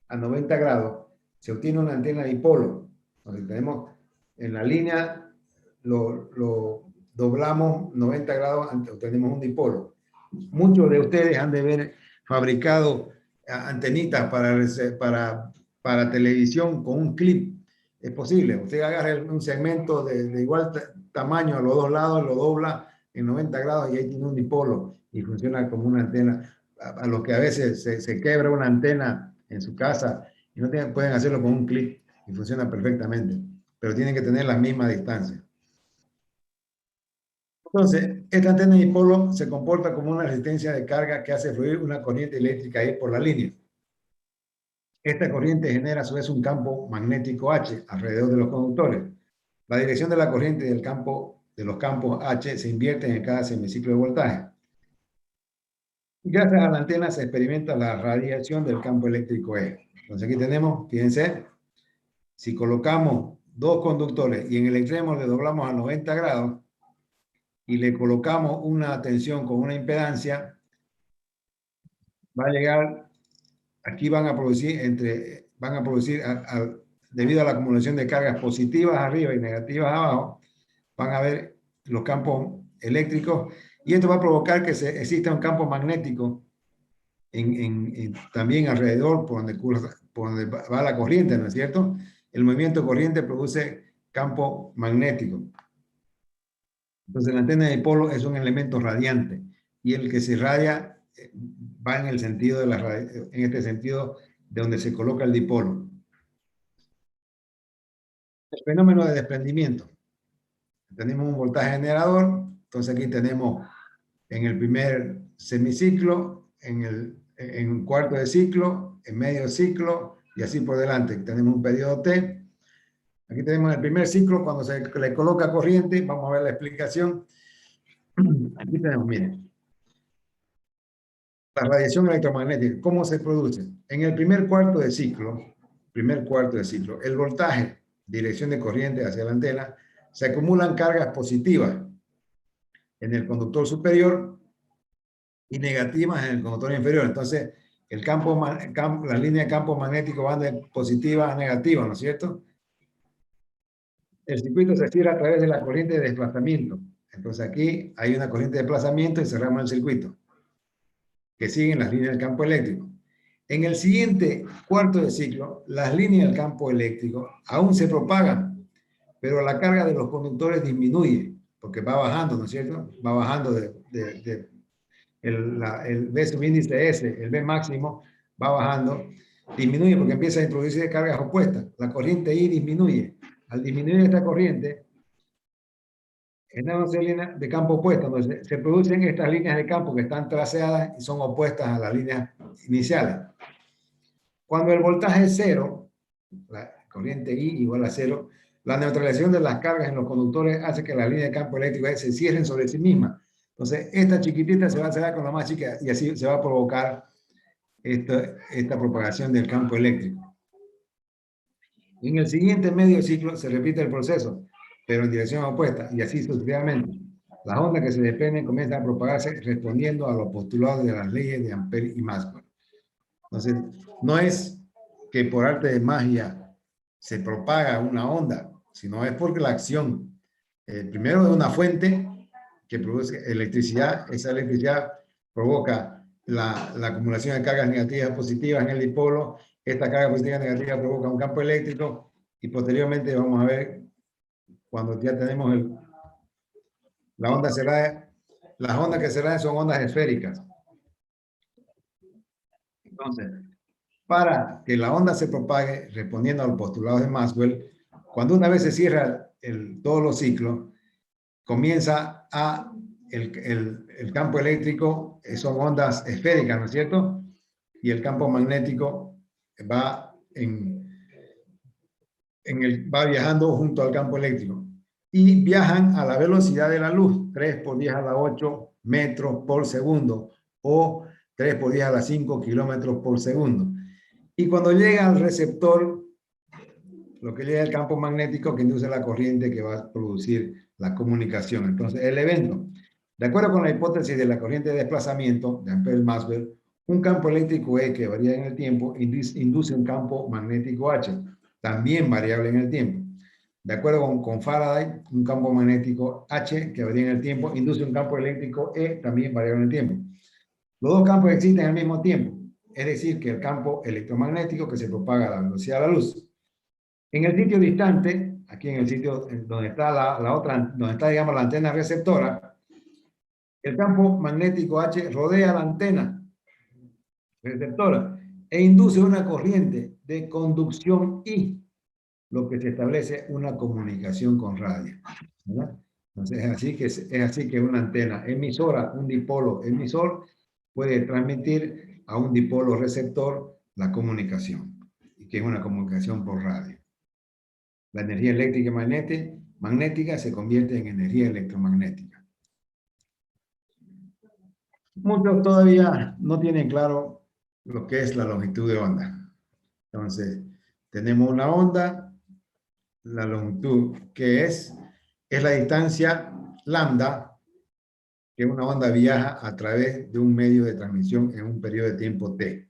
a 90 grados, se obtiene una antena dipolo. Entonces tenemos en la línea, lo doblamos 90 grados, obtenemos un dipolo. Muchos de ustedes han de haber fabricado antenitas para televisión con un clip. Es posible. Usted agarra un segmento de igual tamaño a los dos lados, lo dobla en 90 grados y ahí tiene un dipolo y funciona como una antena. A lo que a veces se quebra una antena en su casa y no pueden hacerlo con un clip y funciona perfectamente, pero tienen que tener la misma distancia. Entonces, esta antena dipolo se comporta como una resistencia de carga que hace fluir una corriente eléctrica ahí por la línea. Esta corriente genera a su vez un campo magnético H alrededor de los conductores. La dirección de la corriente del campo, de los campos H se invierte en cada semiciclo de voltaje. Gracias a la antena se experimenta la radiación del campo eléctrico E. Entonces aquí tenemos, fíjense, si colocamos dos conductores y en el extremo le doblamos a 90 grados y le colocamos una tensión con una impedancia, va a llegar, aquí van a producir debido a la acumulación de cargas positivas arriba y negativas abajo, van a ver los campos eléctricos y esto va a provocar que exista un campo magnético también alrededor por donde va la corriente, ¿no es cierto? El movimiento de corriente produce campo magnético. Entonces la antena de dipolo es un elemento radiante y el que se irradia va en el sentido en este sentido de donde se coloca el dipolo. El fenómeno de desprendimiento. Tenemos un voltaje generador, entonces aquí tenemos en el primer semiciclo, en un cuarto de ciclo, en medio ciclo y así por delante. Tenemos un periodo T. Aquí tenemos el primer ciclo cuando se le coloca corriente. Vamos a ver la explicación. Aquí tenemos, miren, la radiación electromagnética. ¿Cómo se produce? En el primer cuarto de ciclo, el voltaje dirección de corriente hacia la antena, se acumulan cargas positivas en el conductor superior y negativas en el conductor inferior. Entonces, las líneas de campo magnético van de positiva a negativa, ¿no es cierto? El circuito se cierra a través de la corriente de desplazamiento. Entonces aquí hay una corriente de desplazamiento y cerramos el circuito, que siguen las líneas del campo eléctrico. En el siguiente cuarto de ciclo, las líneas del campo eléctrico aún se propagan, pero la carga de los conductores disminuye, porque va bajando, ¿no es cierto? Va bajando el B subíndice S, el B máximo, va bajando, disminuye porque empieza a introducirse cargas opuestas. La corriente I disminuye. Al disminuir esta corriente, en líneas de campo opuesto, donde se producen estas líneas de campo que están traseadas y son opuestas a las líneas iniciales. Cuando el voltaje es cero, la corriente I igual a cero, la neutralización de las cargas en los conductores hace que las líneas de campo eléctrico se cierren sobre sí mismas. Entonces, esta chiquitita se va a cerrar con la más chica y así se va a provocar esta propagación del campo eléctrico. En el siguiente medio ciclo se repite el proceso, pero en dirección opuesta, y así sucesivamente. Las ondas que se desprenden comienzan a propagarse respondiendo a los postulados de las leyes de Ampère y Maxwell. Entonces, no es que por arte de magia se propaga una onda, sino es porque la acción, primero de una fuente que produce electricidad, esa electricidad provoca la acumulación de cargas negativas positivas en el dipolo, esta carga positiva y negativa provoca un campo eléctrico y posteriormente vamos a ver cuando ya tenemos la onda cerrada, las ondas que cerradas son ondas esféricas. Entonces, para que la onda se propague, respondiendo a los postulados de Maxwell, cuando una vez se cierra todos los ciclos, comienza el campo eléctrico, son ondas esféricas, ¿no es cierto? Y el campo magnético va, va viajando junto al campo eléctrico. Y viajan a la velocidad de la luz, 3 por 10 a la 8 metros por segundo, o 3 por 10 a la 5 kilómetros por segundo. Y cuando llega al receptor, lo que llega al campo magnético que induce la corriente que va a producir la comunicación. Entonces, el evento, de acuerdo con la hipótesis de la corriente de desplazamiento de Ampère-Maxwell, un campo eléctrico E que varía en el tiempo induce un campo magnético H, también variable en el tiempo. De acuerdo con Faraday, un campo magnético H que varía en el tiempo induce un campo eléctrico E, también variable en el tiempo. Los dos campos existen al mismo tiempo, es decir, que el campo electromagnético que se propaga a la velocidad de la luz. En el sitio distante, aquí en el sitio donde está donde está, digamos, la antena receptora, el campo magnético H rodea la antena receptora e induce una corriente de conducción I, lo que se establece una comunicación con radio, ¿verdad? Entonces es así que una antena emisora, un dipolo emisor, puede transmitir a un dipolo receptor la comunicación, que es una comunicación por radio. La energía eléctrica y magnética se convierte en energía electromagnética. Muchos todavía no tienen claro lo que es la longitud de onda. Entonces, tenemos una onda, la longitud que es la distancia lambda, que una onda viaja a través de un medio de transmisión en un periodo de tiempo t.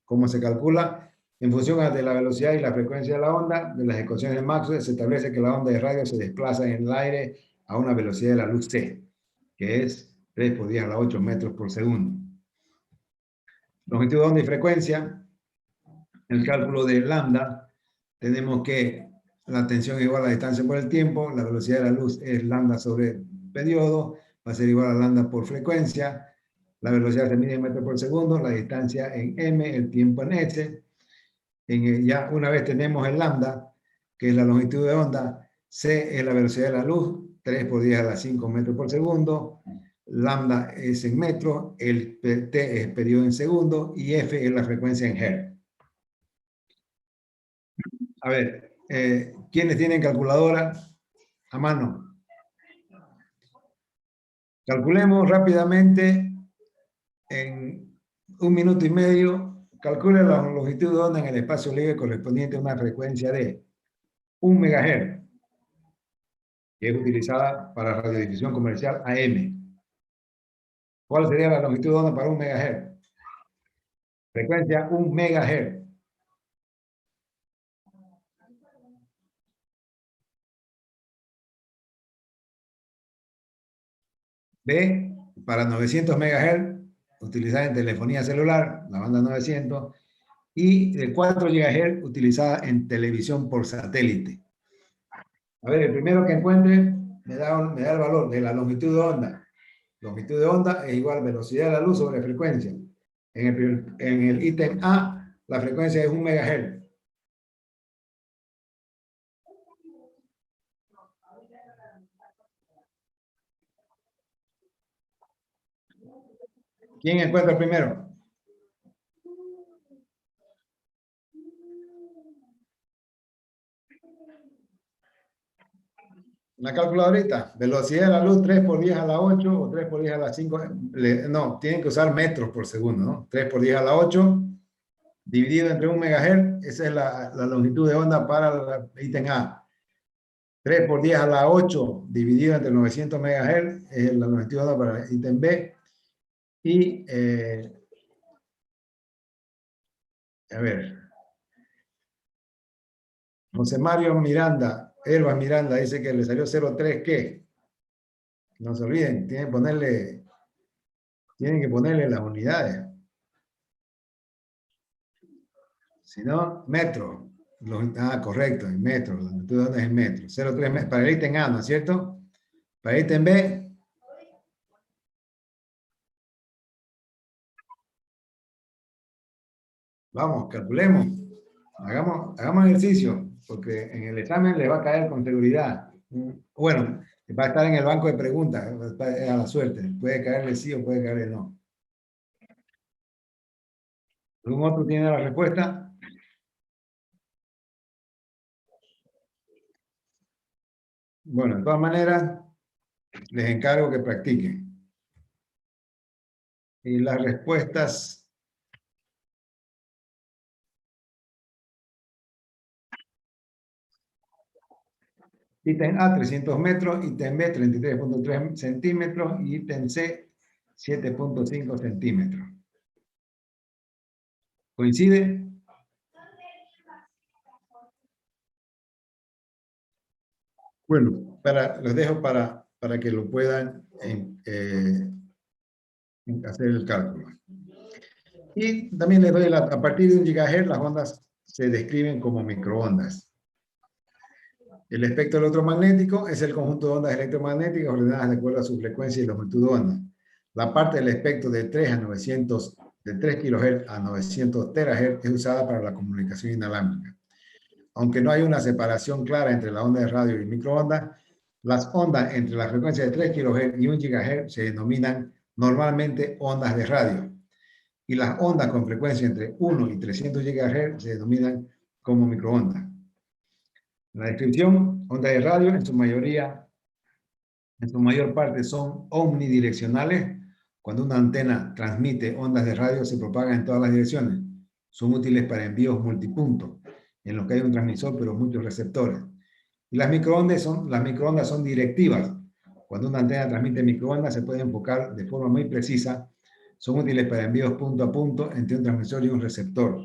¿Cómo se calcula? En función de la velocidad y la frecuencia de la onda, de las ecuaciones de Maxwell, se establece que la onda de radio se desplaza en el aire a una velocidad de la luz c, que es 3 por 10 a la 8 metros por segundo. Longitud de onda y frecuencia. El cálculo de lambda, tenemos que la tensión es igual a la distancia por el tiempo, la velocidad de la luz es lambda sobre periodo, va a ser igual a lambda por frecuencia, la velocidad se mide en metros por segundo, la distancia en m, el tiempo en s. Ya una vez tenemos el lambda, que es la longitud de onda, c es la velocidad de la luz, 3 por 10 a la 5 metros por segundo, lambda es en metros, el t es periodo en segundo y f es la frecuencia en hertz. A ver, ¿quiénes tienen calculadora a mano? Calculemos rápidamente en 1 minuto y medio. Calcule la longitud de onda en el espacio libre correspondiente a una frecuencia de 1 megahertz, que es utilizada para radiodifusión comercial AM. ¿Cuál sería la longitud de onda para 1 megahertz? Frecuencia 1 megahertz. B, para 900 megahertz, utilizada en telefonía celular, la banda 900, y de 4 gigahertz, utilizada en televisión por satélite. A ver, el primero que encuentre me da el valor de la longitud de onda. Longitud de onda es igual a velocidad de la luz sobre frecuencia. En el ítem A, la frecuencia es 1 megahertz. ¿Quién encuentra primero? Una calculadorita. Velocidad de la luz 3 por 10 a la 8 o 3 por 10 a la 5. No, tienen que usar metros por segundo, ¿no? 3 por 10 a la 8 dividido entre 1 megahertz. Esa es la longitud de onda para el ítem A. 3 por 10 a la 8 dividido entre 900 megahertz es la longitud de onda para el ítem B. Y, a ver, José Mario Miranda, Elba Miranda, dice que le salió 0,3, ¿qué? No se olviden, tienen que ponerle las unidades. Si no, metro. Correcto, en metro. La longitud de onda es en metro. 0,3 para el ítem A, ¿no es cierto? Para el ítem B. Vamos, calculemos. Hagamos ejercicio, porque en el examen le va a caer con seguridad. Bueno, va a estar en el banco de preguntas, a la suerte. Puede caerle sí o puede caerle no. ¿Algún otro tiene la respuesta? Bueno, de todas maneras, les encargo que practiquen. Y las respuestas... Ítem A, 300 metros, ítem B, 33.3 centímetros, y ítem C, 7.5 centímetros. ¿Coincide? Bueno, los dejo para que lo puedan hacer el cálculo. Y también les doy, a partir de 1 gigahertz, las ondas se describen como microondas. El espectro electromagnético es el conjunto de ondas electromagnéticas ordenadas de acuerdo a su frecuencia y longitud de onda. La parte del espectro de 3 kHz a 900 terahertz es usada para la comunicación inalámbrica. Aunque no hay una separación clara entre la onda de radio y microondas, las ondas entre la frecuencia de 3 kHz y 1 GHz se denominan normalmente ondas de radio. Y las ondas con frecuencia entre 1 y 300 GHz se denominan como microondas. La descripción, ondas de radio en su mayor parte son omnidireccionales. Cuando una antena transmite ondas de radio, se propagan en todas las direcciones. Son útiles para envíos multipuntos, en los que hay un transmisor pero muchos receptores. Y las microondas son directivas. Cuando una antena transmite microondas, se puede enfocar de forma muy precisa. Son útiles para envíos punto a punto entre un transmisor y un receptor.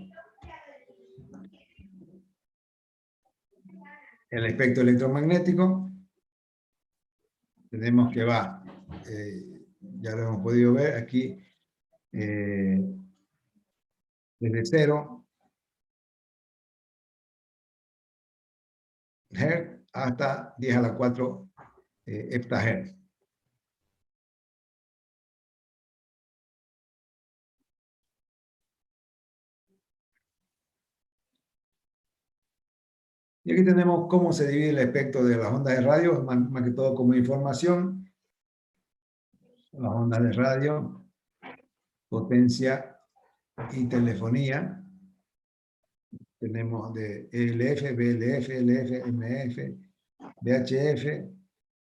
El espectro electromagnético, tenemos que va, ya lo hemos podido ver aquí, desde 0 Hz hasta 10 a la 4 heptahertz. Y aquí tenemos cómo se divide el espectro de las ondas de radio, más que todo como información. Las ondas de radio, potencia y telefonía. Tenemos de ELF, BLF, LF, MF, VHF,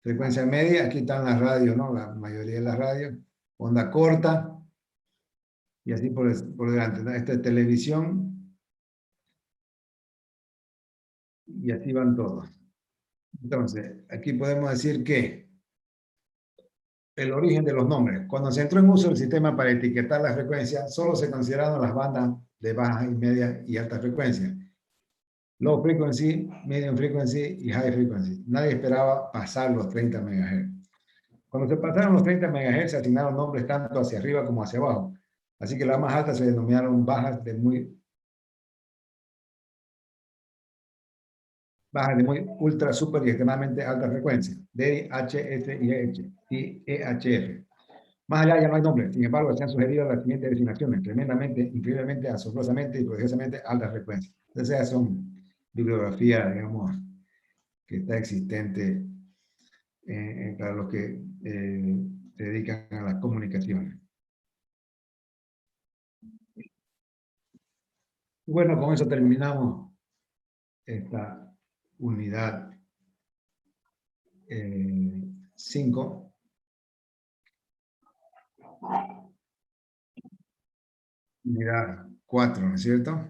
frecuencia media. Aquí están las radios, ¿no? La mayoría de las radios. Onda corta. Y así por delante, ¿no? Esta es televisión. Y así van todos. Entonces, aquí podemos decir que el origen de los nombres. Cuando se entró en uso el sistema para etiquetar las frecuencias, solo se consideraron las bandas de baja y media y alta frecuencia. Low frequency, medium frequency y high frequency. Nadie esperaba pasar los 30 MHz. Cuando se pasaron los 30 MHz, se asignaron nombres tanto hacia arriba como hacia abajo. Así que las más altas se denominaron bajas de muy ultra, super y extremadamente alta frecuencia. DI, HS y EHF. Más allá ya no hay nombre. Sin embargo, se han sugerido las siguientes designaciones: tremendamente, increíblemente, asombrosamente y prodigiosamente alta frecuencia. Entonces, esas son bibliografía, digamos, que está existente para los que se dedican a las comunicaciones. Bueno, con eso terminamos esta unidad 5. Unidad 4, ¿no es cierto?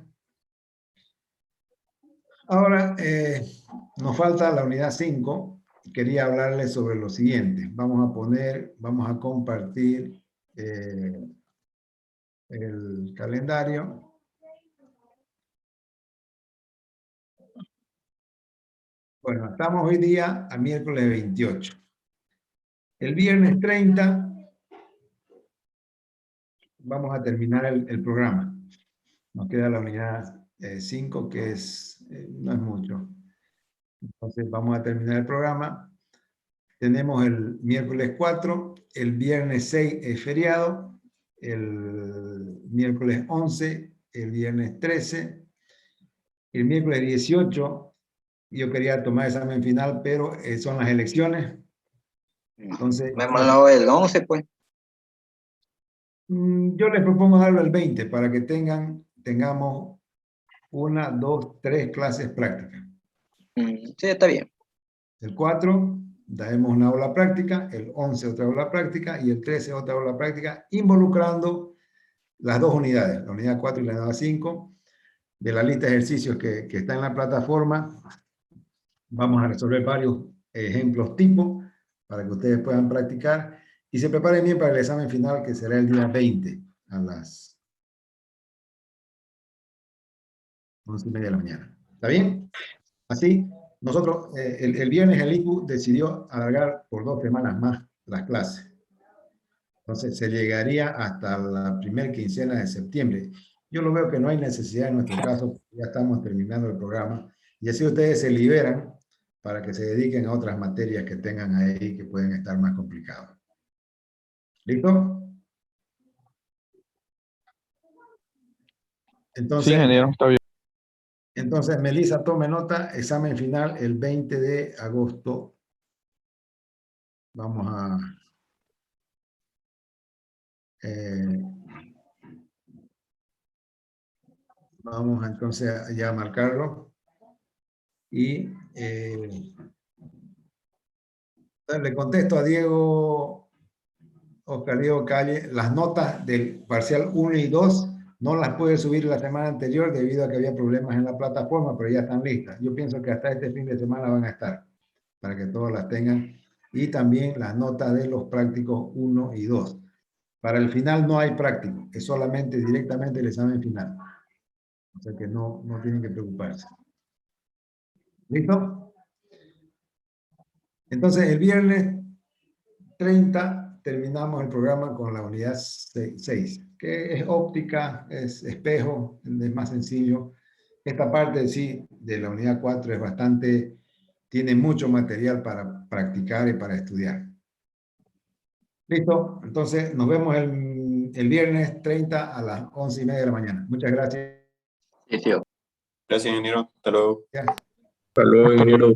Ahora nos falta la unidad 5. Quería hablarles sobre lo siguiente. Vamos a compartir el calendario. Bueno, estamos hoy día a miércoles 28. El viernes 30 vamos a terminar el programa. Nos queda la unidad 5, que no es mucho. Entonces vamos a terminar el programa. Tenemos el miércoles 4, el viernes 6 es feriado, el miércoles 11, el viernes 13, el miércoles 18, yo quería tomar examen final, pero son las elecciones. Entonces, me mandó el 11, pues. Yo les propongo darlo el 20 para que tengamos 1, 2, 3 clases prácticas. Sí, está bien. El 4 daremos una aula práctica, el 11 otra aula práctica y el 13 otra aula práctica, involucrando las dos unidades, la unidad 4 y la unidad 5, de la lista de ejercicios que está en la plataforma. Vamos a resolver varios ejemplos tipo para que ustedes puedan practicar y se preparen bien para el examen final, que será el día 20 a las 11:30 de la mañana. ¿Está bien? Así, nosotros, el viernes el ICU decidió alargar por 2 semanas más las clases. Entonces, se llegaría hasta la primera quincena de septiembre. Yo lo veo que no hay necesidad en nuestro caso, porque ya estamos terminando el programa, y así ustedes se liberan para que se dediquen a otras materias que tengan ahí que pueden estar más complicadas. ¿Listo? Entonces, sí, ingeniero, está bien. Entonces, Melissa, tome nota, examen final el 20 de agosto. Vamos a... vamos entonces ya a marcarlo. Y le contesto a Diego, Oscar Diego Calle, las notas del parcial 1 y 2 no las pude subir la semana anterior debido a que había problemas en la plataforma, pero ya están listas. Yo pienso que hasta este fin de semana van a estar, para que todos las tengan. Y también las notas de los prácticos 1 y 2. Para el final no hay práctico, es solamente directamente el examen final. O sea que no tienen que preocuparse. ¿Listo? Entonces, el viernes 30 terminamos el programa con la unidad 6, que es óptica, es espejo, es más sencillo. Esta parte sí de la unidad 4 es bastante, tiene mucho material para practicar y para estudiar. ¿Listo? Entonces nos vemos el viernes 30 a las 11:30 de la mañana. Muchas gracias. Sí, sí. Gracias, ingeniero. Hasta luego. Ya. Hasta luego, ingeniero.